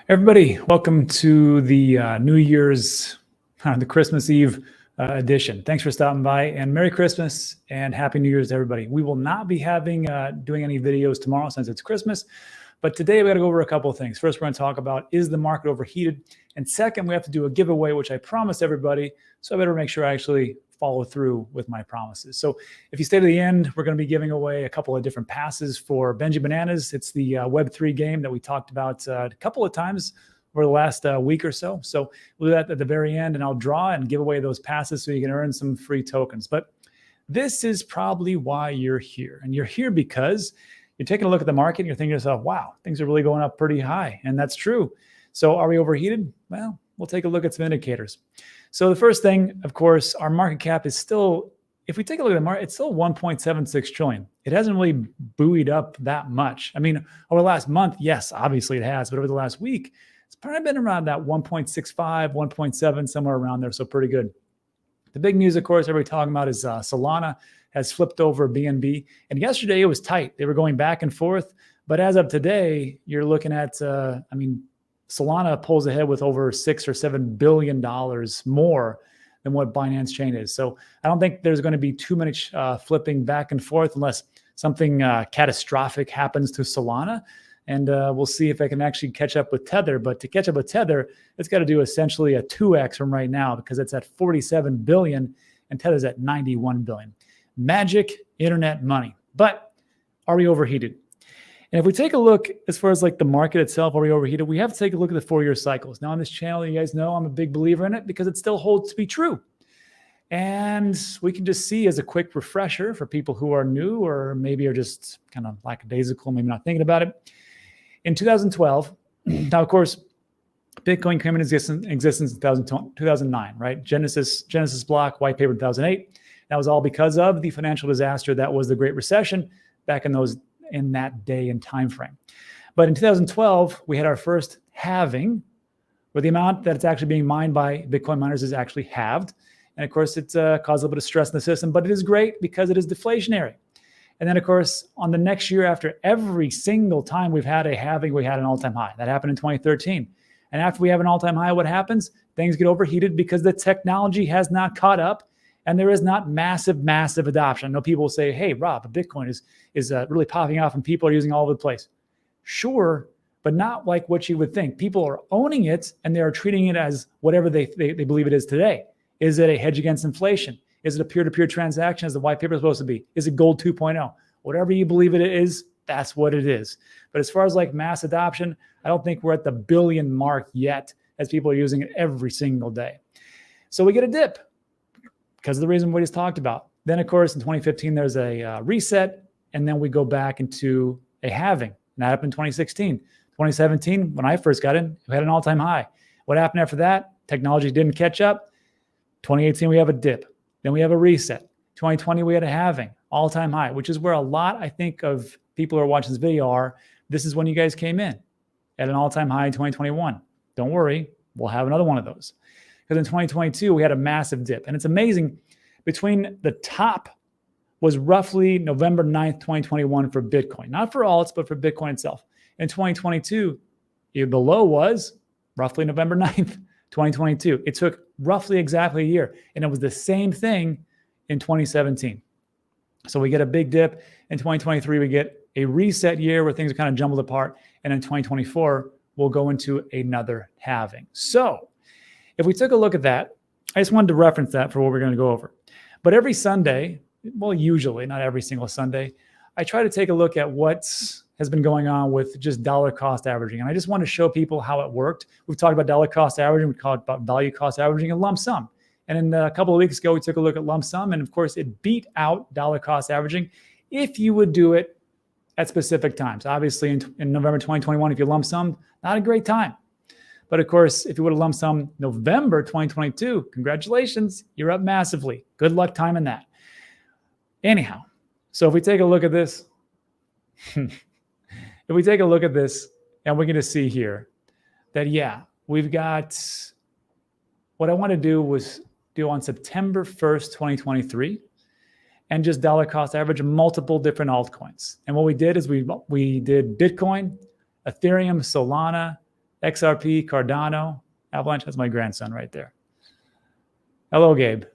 Everybody, welcome to the New Year's, the Christmas Eve edition. Thanks for stopping by, and Merry Christmas and Happy New Year's to everybody. We will not be doing any videos tomorrow since it's Christmas, but today we got to go over a couple of things. First, we're going to talk about, is the market overheated? And second, we have to do a giveaway, which I promised everybody, so I better make sure I actually follow through with my promises. So if you stay to the end, we're going to be giving away a couple of different passes for Benji Bananas. It's the Web3 game that we talked about a couple of times over the last week or so. So we'll do that at the very end, and I'll draw and give away those passes so you can earn some free tokens. But this is probably why you're here. And you're here because you're taking a look at the market and you're thinking to yourself, wow, things are really going up pretty high. And that's true. So are we overheated? Well, we'll take a look at some indicators. So the first thing, of course, our market cap is still, if we take a look at the market, it's still 1.76 trillion. It hasn't really buoyed up that much. I mean, over the last month, yes, obviously it has, but over the last week, it's probably been around that 1.65, 1.7, somewhere around there. So pretty good. The big news, of course, everybody talking about is Solana has flipped over BNB. And yesterday it was tight. They were going back and forth. But as of today, you're looking at, Solana pulls ahead with over $6 or $7 billion more than what Binance Chain is. So I don't think there's going to be too much flipping back and forth unless something catastrophic happens to Solana. And we'll see if I can actually catch up with Tether. But to catch up with Tether, it's got to do essentially a 2x from right now because it's at 47 billion and Tether's at 91 billion. Magic internet money. But are we overheated? And if we take a look as far as like the market itself, are we overheated? We have to take a look at the 4-year cycles. Now on this channel, you guys know I'm a big believer in it because it still holds to be true. And we can just see as a quick refresher for people who are new or maybe are just kind of lackadaisical, maybe not thinking about it. In 2012, now of course, Bitcoin came into existence in 2009, right? Genesis block, white paper 2008. That was all because of the financial disaster that was the Great Recession back in that day and time frame. But in 2012, we had our first halving, where the amount that's actually being mined by Bitcoin miners is actually halved. And of course, it's caused a little bit of stress in the system, but it is great because it is deflationary. And then, of course, on the next year after, every single time we've had a halving, we had an all-time high. That happened in 2013. And after we have an all-time high, what happens? Things get overheated because the technology has not caught up. And there is not massive adoption. I know people will say, hey, Rob, Bitcoin is really popping off and people are using it all over the place. Sure, but not like what you would think. People are owning it and they are treating it as whatever they believe it is today. Is it a hedge against inflation? Is it a peer-to-peer transaction as the white paper is supposed to be? Is it gold 2.0? Whatever you believe it is, that's what it is. But as far as like mass adoption, I don't think we're at the billion mark yet as people are using it every single day. So we get a dip, because of the reason we just talked about. Then, of course, in 2015, there's a reset, and then we go back into a halving. And that happened in 2016. 2017, when I first got in, we had an all-time high. What happened after that? Technology didn't catch up. 2018, we have a dip. Then we have a reset. 2020, we had a halving, all-time high, which is where a lot, I think, of people who are watching this video are. This is when you guys came in at an all-time high in 2021. Don't worry, we'll have another one of those. Because in 2022, we had a massive dip. And it's amazing, between the top was roughly November 9th, 2021 for Bitcoin. Not for alts, but for Bitcoin itself. In 2022, the low was roughly November 9th, 2022. It took roughly exactly a year. And it was the same thing in 2017. So we get a big dip. In 2023, we get a reset year where things are kind of jumbled apart. And in 2024, we'll go into another halving. So if we took a look at that, I just wanted to reference that for what we're going to go over. But every Sunday, well, usually, not every single Sunday, I try to take a look at what has been going on with just dollar cost averaging. And I just want to show people how it worked. We've talked about dollar cost averaging. We talked about value cost averaging and lump sum. And in a couple of weeks ago, we took a look at lump sum. And of course, it beat out dollar cost averaging if you would do it at specific times. Obviously, in November 2021, if you lump sum, not a great time. But of course, if you would have lump sum November 2022, congratulations, you're up massively. Good luck timing that. Anyhow, so if we take a look at this, and we're going to see here that, yeah, we've got, what I want to do was do on September 1st, 2023, and just dollar cost average multiple different altcoins. And what we did is we did Bitcoin, Ethereum, Solana, XRP, Cardano, Avalanche. That's my grandson right there. Hello, Gabe.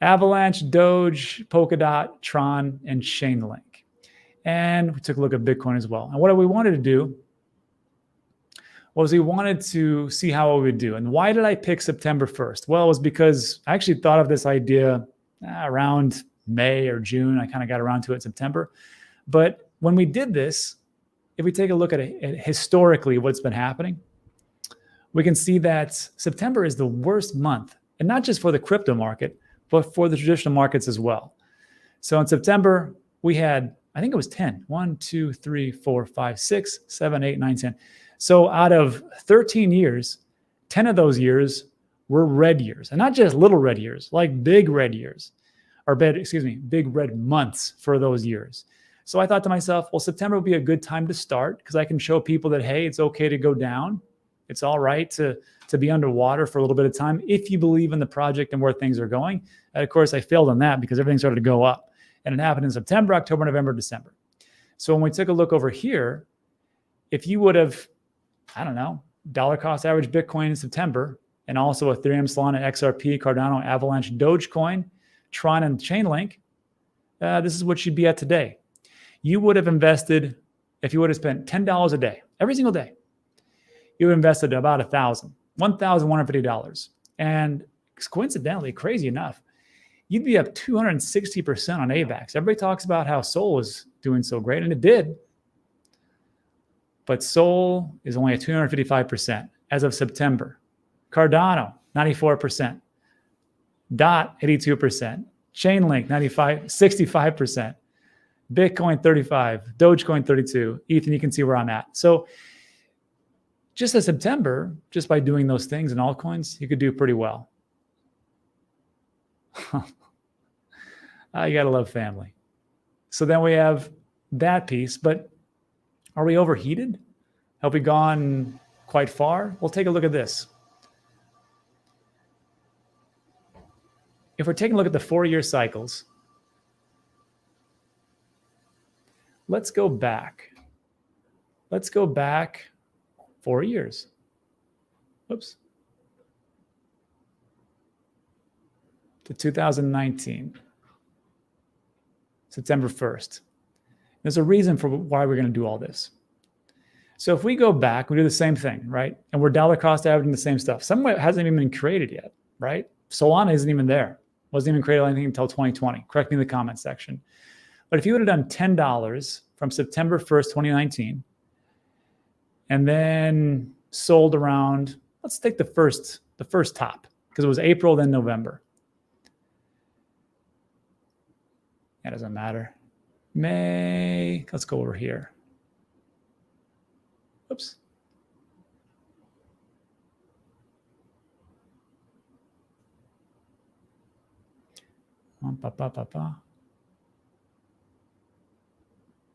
Avalanche, Doge, Polkadot, Tron, and Chainlink. And we took a look at Bitcoin as well. And what we wanted to do was we wanted to see how it would do. And why did I pick September 1st? Well, it was because I actually thought of this idea around May or June. I kind of got around to it in September. But when we did this, if we take a look at it historically, what's been happening, we can see that September is the worst month, and not just for the crypto market, but for the traditional markets as well. So in September, we had, I think it was 10. 1, 2, 3, 4, 5, 6, 7, 8, 9, 10. So out of 13 years, 10 of those years were red years. And not just little red years, like big red years. Or big red months for those years. So I thought to myself, well, September would be a good time to start because I can show people that, hey, it's okay to go down. It's all right to be underwater for a little bit of time if you believe in the project and where things are going. And of course, I failed on that because everything started to go up. And it happened in September, October, November, December. So when we took a look over here, if you would have, I don't know, dollar cost average Bitcoin in September, and also Ethereum, Solana, XRP, Cardano, Avalanche, Dogecoin, Tron, and Chainlink, this is what you'd be at today. You would have invested, if you would have spent $10 a day, every single day, you would have invested about $1,150. And coincidentally, crazy enough, you'd be up 260% on AVAX. Everybody talks about how Sol is doing so great, and it did. But Sol is only at 255% as of September. Cardano, 94%. DOT, 82%. Chainlink, 65%. Bitcoin, 35. Dogecoin, 32. Ethan, you can see where I'm at. So just as September, just by doing those things in altcoins, you could do pretty well. You got to love family. So then we have that piece. But are we overheated? Have we gone quite far? Well, take a look at this. If we're taking a look at the 4-year cycles, let's go back. Let's go back 4 years. Oops. To 2019, September 1st. There's a reason for why we're going to do all this. So if we go back, we do the same thing, right? And we're dollar cost averaging the same stuff. Some of it hasn't even been created yet, right? Solana isn't even there. Wasn't even created anything until 2020. Correct me in the comment section. But if you would have done $10 from September 1st, 2019, and then sold around, let's take the first top, because it was April, then November. That doesn't matter. May, let's go over here. Oops.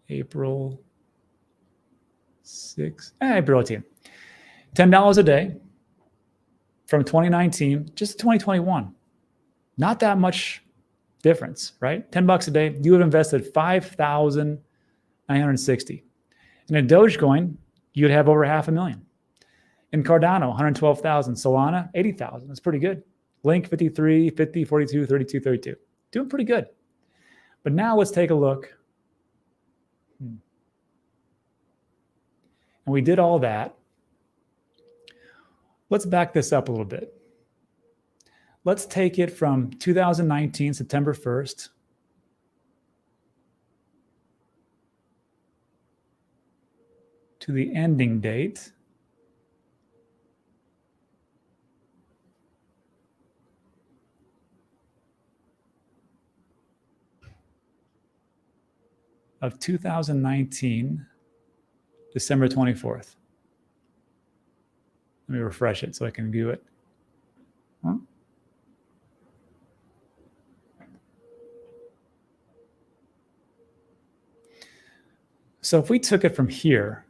April 6th, April 18th. $10 a day from 2019 just to 2021. Not that much difference, right? $10 a day, you have invested $5,960. In a Dogecoin, you'd have over $500,000. In Cardano, 112,000. Solana, 80,000. That's pretty good. Link, 53, 50, 42, 32, 32. Doing pretty good. But now let's take a look. And we did all that. Let's back this up a little bit. Let's take it from 2019, September 1st, to the ending date. Of 2019, December 24th. Let me refresh it so I can view it. Huh? So if we took it from here,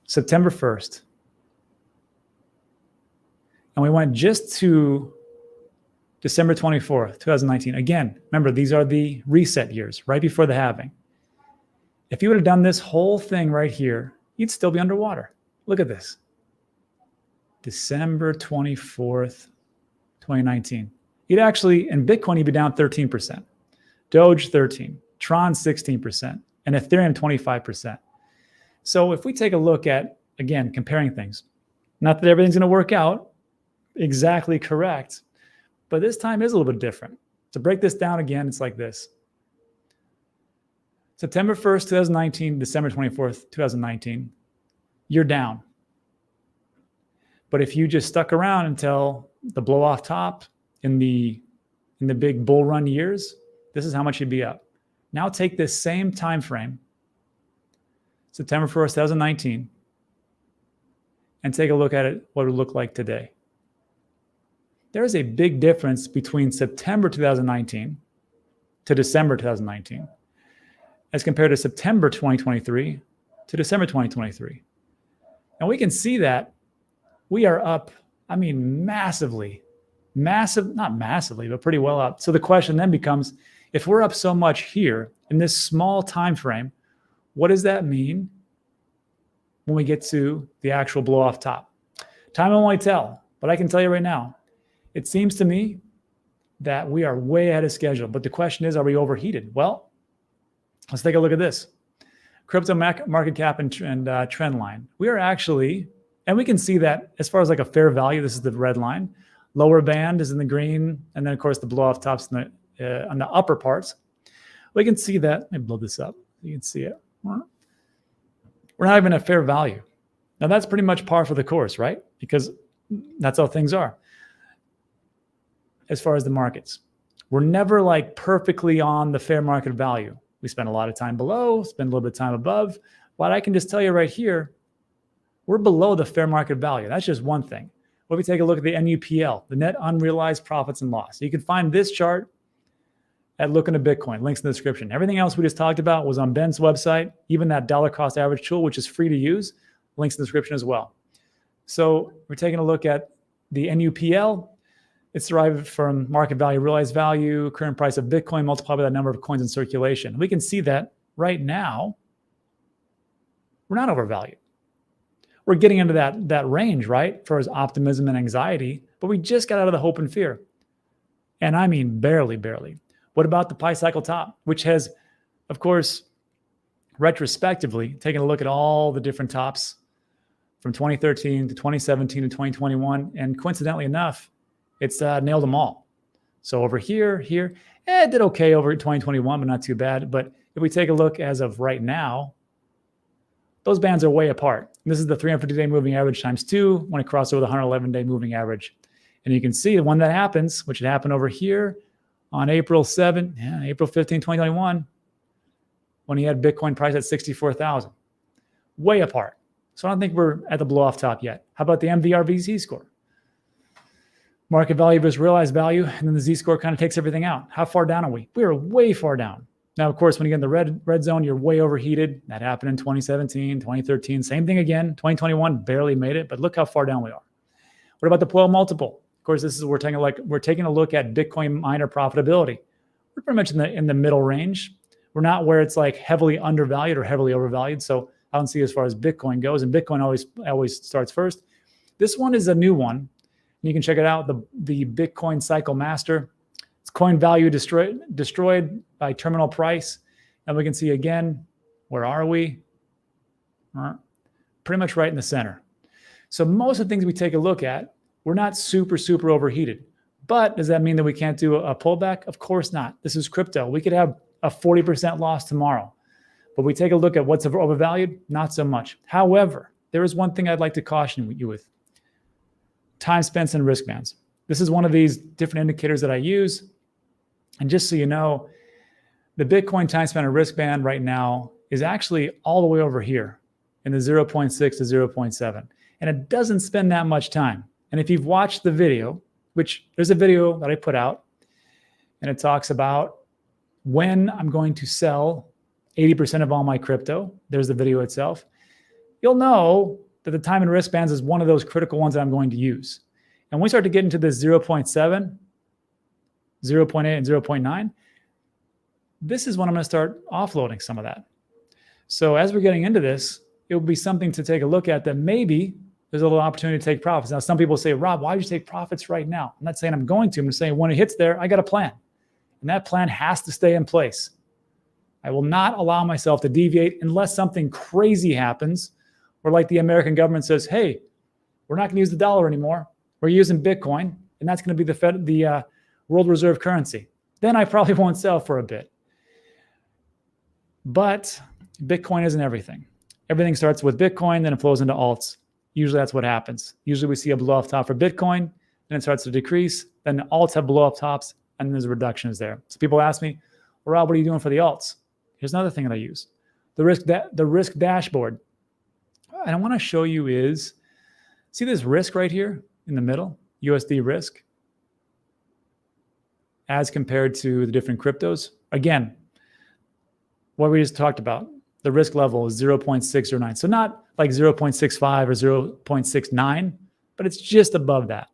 September 1st, and we went just to December 24th, 2019. Again, remember, these are the reset years, right before the halving. If you would have done this whole thing right here, you'd still be underwater. Look at this. December 24th, 2019. You'd actually, in Bitcoin, you'd be down 13%. Doge, 13%. Tron, 16%. And Ethereum, 25%. So if we take a look at, again, comparing things, not that everything's going to work out exactly correct, but this time is a little bit different. To break this down again, it's like this. September 1st, 2019, December 24th, 2019, you're down. But if you just stuck around until the blow off top in the big bull run years, this is how much you'd be up. Now take this same time frame, September 1st, 2019, and take a look at it, what it would look like today. There is a big difference between September 2019 to December 2019 as compared to September 2023 to December 2023. And we can see that we are up, I mean, massively, not massively, but pretty well up. So the question then becomes, if we're up so much here in this small time frame, what does that mean when we get to the actual blow off top? Time will only tell, but I can tell you right now, it seems to me that we are way ahead of schedule. But the question is, are we overheated? Well, let's take a look at this. Crypto market cap and trend line. We are actually, and we can see that as far as like a fair value, this is the red line. Lower band is in the green. And then of course the blow off tops on the upper parts. We can see that, let me blow this up. You can see it. We're not even at fair value. Now that's pretty much par for the course, right? Because that's how things are. As far as the markets, we're never like perfectly on the fair market value. We spend a lot of time below, spend a little bit of time above. But I can just tell you right here, we're below the fair market value. That's just one thing. What if we take a look at the NUPL, the net unrealized profits and loss? You can find this chart at Looking at Bitcoin, links in the description. Everything else we just talked about was on Ben's website, even that dollar cost average tool, which is free to use, links in the description as well. So we're taking a look at the NUPL. It's derived from market value, realized value, current price of Bitcoin multiplied by the number of coins in circulation. We can see that right now, we're not overvalued. We're getting into that range, right, for optimism and anxiety, but we just got out of the hope and fear. And I mean barely, barely. What about the Pi cycle top, which has, of course, retrospectively taken a look at all the different tops from 2013 to 2017 to 2021, and coincidentally enough, it's nailed them all. So over here, it did okay over 2021, but not too bad. But if we take a look as of right now, those bands are way apart. And this is the 350-day moving average times 2 when it crosses over the 111-day moving average. And you can see the one that happens, which had happened over here on April 15, 2021, when he had Bitcoin price at 64,000. Way apart. So I don't think we're at the blow off top yet. How about the MVRV score? Market value versus realized value, and then the Z-score kind of takes everything out. How far down are we? We are way far down. Now, of course, when you get in the red zone, you're way overheated. That happened in 2017, 2013. Same thing again. 2021 barely made it, but look how far down we are. What about the POIL multiple? Of course, this is we're taking a look at Bitcoin miner profitability. We're pretty much in the middle range. We're not where it's like heavily undervalued or heavily overvalued. So I don't see as far as Bitcoin goes, and Bitcoin always starts first. This one is a new one. You can check it out, the Bitcoin Cycle Master. It's coin value destroyed by terminal price. And we can see again, where are we? Pretty much right in the center. So most of the things we take a look at, we're not super, super overheated. But does that mean that we can't do a pullback? Of course not. This is crypto. We could have a 40% loss tomorrow. But we take a look at what's overvalued, not so much. However, there is one thing I'd like to caution you with. Time spent and risk bands. This is one of these different indicators that I use. And just so you know, the Bitcoin time spent and risk band right now is actually all the way over here in the 0.6 to 0.7. And it doesn't spend that much time. And if you've watched the video, which there's a video that I put out, and it talks about when I'm going to sell 80% of all my crypto, there's the video itself, you'll know that the time and risk bands is one of those critical ones that I'm going to use. And when we start to get into this 0.7, 0.8, and 0.9, this is when I'm going to start offloading some of that. So as we're getting into this, it will be something to take a look at that maybe there's a little opportunity to take profits. Now, some people say, Rob, why would you take profits right now? I'm not saying I'm going to. I'm just saying when it hits there, I got a plan. And that plan has to stay in place. I will not allow myself to deviate unless something crazy happens, or like the American government says, hey, we're not going to use the dollar anymore. We're using Bitcoin, and that's going to be the world reserve currency. Then I probably won't sell for a bit. But Bitcoin isn't everything. Everything starts with Bitcoin, then it flows into alts. Usually that's what happens. Usually we see a blow off top for Bitcoin, then it starts to decrease. Then the alts have blow off tops, and there's reductions there. So people ask me, well, Rob, what are you doing for the alts? Here's another thing that I use. The risk dashboard. And I want to show you is, see this risk right here in the middle, USD risk, as compared to the different cryptos. Again, what we just talked about, the risk level is 0.609. So not like 0.65 or 0.69, but it's just above that.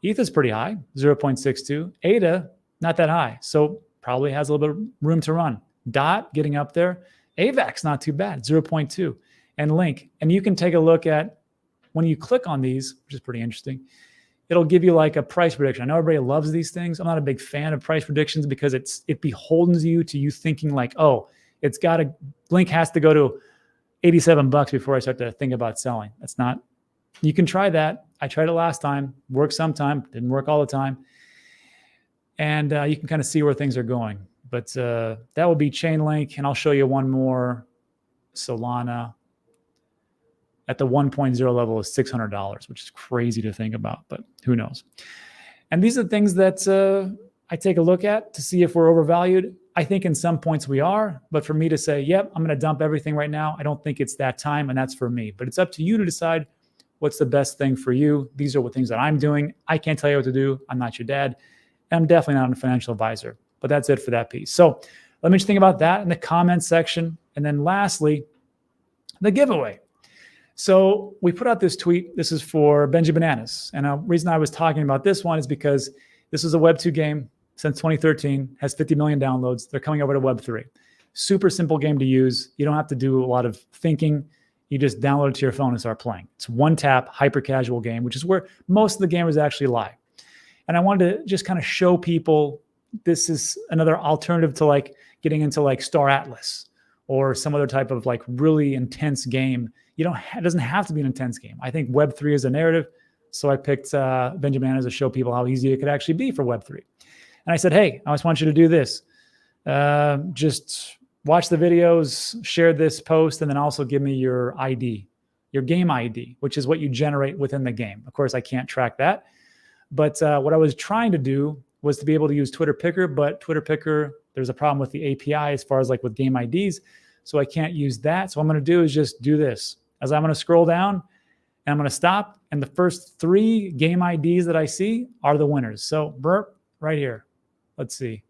ETH is pretty high, 0.62. ADA, not that high. So probably has a little bit of room to run. DOT getting up there. AVAX, not too bad, 0.2. And Link. And you can take a look at, when you click on these, which is pretty interesting, it'll give you like a price prediction. I know everybody loves these things. I'm not a big fan of price predictions because it beholdens you to you thinking like, oh, Link has to go to $87 before I start to think about selling. That's not, you can try that. I tried it last time, worked sometime, didn't work all the time. And you can kind of see where things are going. But that will be Chainlink. And I'll show you one more. Solana at the 1.0 level is $600, which is crazy to think about, but who knows? And these are things that I take a look at to see if we're overvalued. I think in some points we are, but for me to say, yep, I'm going to dump everything right now, I don't think it's that time, and that's for me. But it's up to you to decide what's the best thing for you. These are what things that I'm doing. I can't tell you what to do. I'm not your dad. And I'm definitely not a financial advisor. But that's it for that piece. So let me just think about that in the comments section. And then lastly, the giveaway. So we put out this tweet. This is for Benji Bananas. And the reason I was talking about this one is because this is a Web 2 game since 2013, has 50 million downloads. They're coming over to Web 3. Super simple game to use. You don't have to do a lot of thinking. You just download it to your phone and start playing. It's one tap, hyper casual game, which is where most of the gamers actually lie. And I wanted to just kind of show people this is another alternative to like getting into like Star Atlas or some other type of like really intense game. It doesn't have to be an intense game. I think Web3 is a narrative. So I picked Benji Bananas to show people how easy it could actually be for Web3. And I said, hey, I just want you to do this. Just watch the videos, share this post, and then also give me your ID, your game ID, which is what you generate within the game. Of course, I can't track that. But what I was trying to do was to be able to use Twitter Picker, but Twitter Picker, there's a problem with the API as far as like with game IDs. So I can't use that. So what I'm going to do is just do this. As I'm going to scroll down and I'm going to stop. And the first 3 game IDs that I see are the winners. So burp right here. Let's see.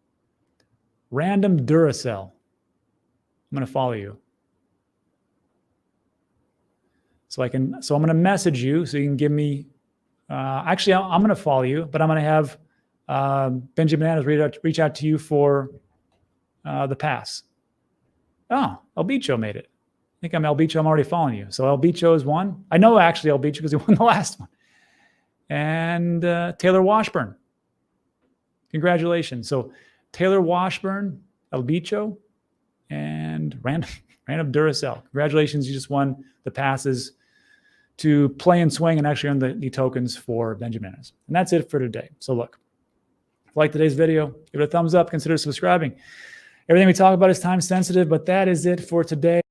Random Duracell. I'm going to follow you. So I'm going to message you so you can give me, actually, I'm going to follow you, but I'm going to have Benji Bananas reach out to you for the pass. Oh, El Bicho made it. I think I'm El Bicho. I'm already following you. So El Bicho is one. I know actually El Bicho because he won the last one. And Taylor Washburn. Congratulations. So Taylor Washburn, El Bicho, and Random Duracell. Congratulations. You just won the passes to play and swing and actually earn the tokens for Benji Bananas. And that's it for today. So look, if you like today's video, give it a thumbs up. Consider subscribing. Everything we talk about is time sensitive, but that is it for today.